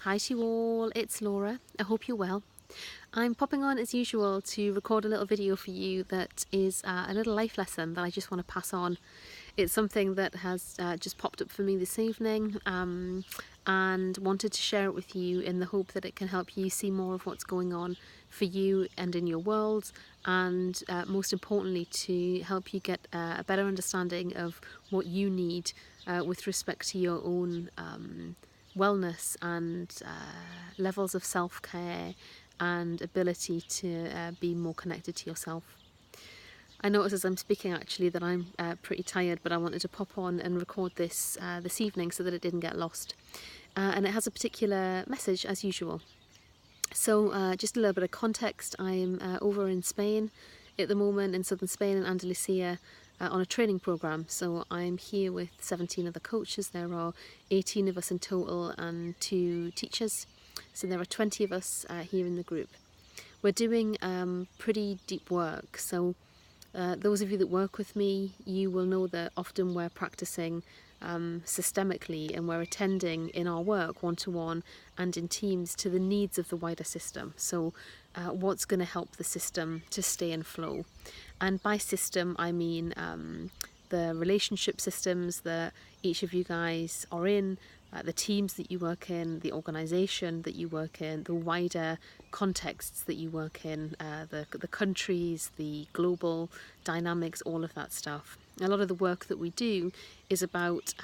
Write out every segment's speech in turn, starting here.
Hi to you all, it's Laura. I hope you're well. I'm popping on as usual to record a little video for you that is a little life lesson that I just want to pass on. It's something that has just popped up for me this evening and wanted to share it with you in the hope that it can help you see more of what's going on for you and in your world, and most importantly to help you get a better understanding of what you need with respect to your own wellness and levels of self-care and ability to be more connected to yourself. I notice as I'm speaking actually that I'm pretty tired, but I wanted to pop on and record this this evening so that it didn't get lost. And it has a particular message as usual. So just a little bit of context. I'm over in Spain at the moment, in southern Spain in Andalusia, on a training program. So I'm here with 17 other coaches. There are 18 of us in total and 2 teachers. So there are 20 of us here in the group. We're doing pretty deep work. So those of you that work with me, you will know that often we're practicing systemically, and we're attending in our work one-to-one and in teams to the needs of the wider system. So what's going to help the system to stay in flow? And by system I mean the relationship systems that each of you guys are in, the teams that you work in, the organisation that you work in, the wider contexts that you work in, the countries, the global dynamics, all of that stuff. A lot of the work that we do is about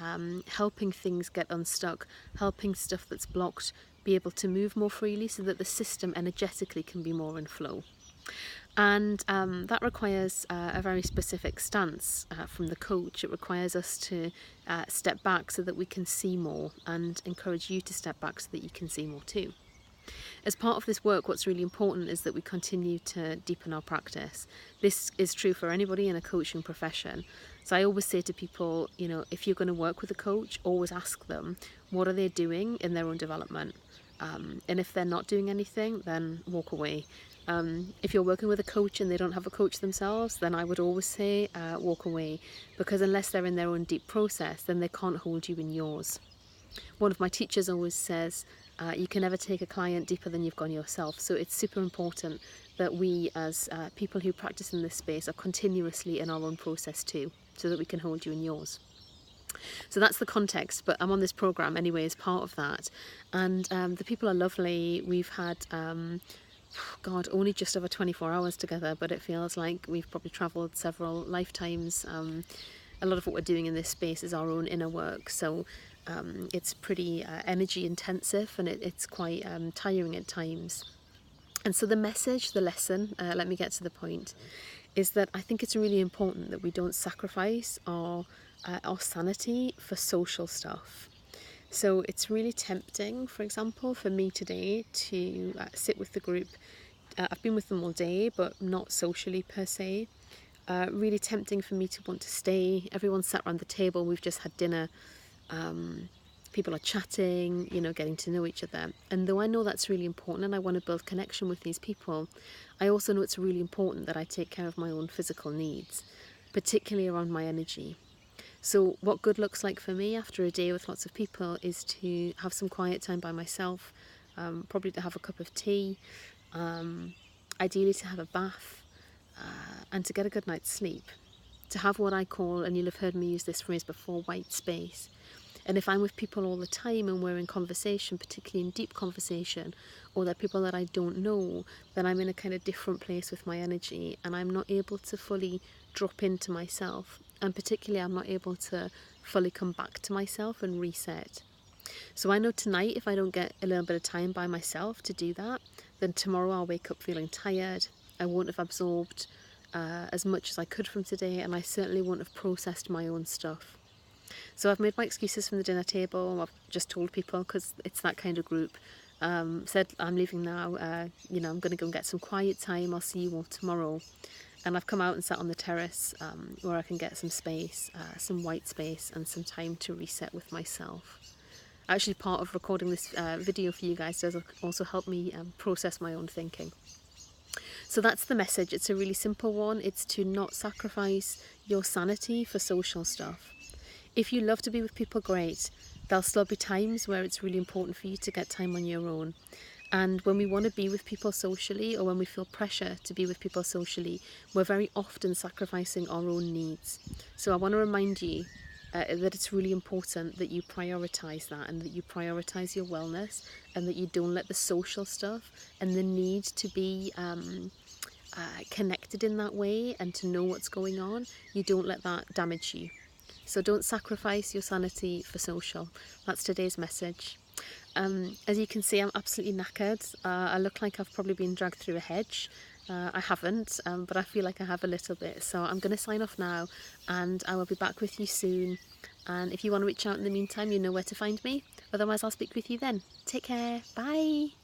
helping things get unstuck, helping stuff that's blocked be able to move more freely so that the system energetically can be more in flow. And that requires a very specific stance from the coach. It requires us to step back so that we can see more, and encourage you to step back so that you can see more too. As part of this work, what's really important is that we continue to deepen our practice. This is true for anybody in a coaching profession. So I always say to people, you know, if you're going to work with a coach, always ask them, what are they doing in their own development? And if they're not doing anything, then walk away. If you're working with a coach and they don't have a coach themselves, then I would always say walk away, because unless they're in their own deep process, then they can't hold you in yours. One of my teachers always says, you can never take a client deeper than you've gone yourself. So it's super important that we as people who practice in this space are continuously in our own process too, so that we can hold you in yours. So that's the context, but I'm on this program anyway as part of that. And the people are lovely. We've had, God, only just over 24 hours together, but it feels like we've probably travelled several lifetimes. A lot of what we're doing in this space is our own inner work. So it's pretty energy intensive, and it's quite tiring at times. And so the message, the lesson, let me get to the point, is that I think it's really important that we don't sacrifice our sanity for social stuff. So it's really tempting, for example, for me today to sit with the group. I've been with them all day, but not socially per se. Really tempting for me to want to stay. Everyone's sat around the table, we've just had dinner. People are chatting, you know, getting to know each other. And though I know that's really important and I want to build connection with these people, I also know it's really important that I take care of my own physical needs, particularly around my energy. So what good looks like for me after a day with lots of people is to have some quiet time by myself, probably to have a cup of tea, ideally to have a bath, and to get a good night's sleep. To have what I call, and you'll have heard me use this phrase before, white space. And if I'm with people all the time and we're in conversation, particularly in deep conversation, or they're people that I don't know, then I'm in a kind of different place with my energy, and I'm not able to fully drop into myself. And particularly I'm not able to fully come back to myself and reset. So I know tonight, if I don't get a little bit of time by myself to do that, then tomorrow I'll wake up feeling tired. I won't have absorbed as much as I could from today, and I certainly won't have processed my own stuff. So I've made my excuses from the dinner table. I've just told people, because it's that kind of group, said I'm leaving now, you know, I'm going to go and get some quiet time, I'll see you all tomorrow. And I've come out and sat on the terrace where I can get some space, some white space, and some time to reset with myself. Actually, part of recording this video for you guys does also help me process my own thinking. So that's the message. It's a really simple one. It's to not sacrifice your sanity for social stuff. If you love to be with people, great. there'll still be times where it's really important for you to get time on your own. And when we want to be with people socially, or when we feel pressure to be with people socially, we're very often sacrificing our own needs. So I want to remind you that it's really important that you prioritise that, and that you prioritise your wellness, and that you don't let the social stuff and the need to be connected in that way and to know what's going on, you don't let that damage you. So don't sacrifice your sanity for social. That's today's message. As you can see, I'm absolutely knackered. I look like I've probably been dragged through a hedge. I haven't, but I feel like I have a little bit. So I'm going to sign off now, and I will be back with you soon. And if you want to reach out in the meantime, you know where to find me. Otherwise, I'll speak with you then. Take care. Bye.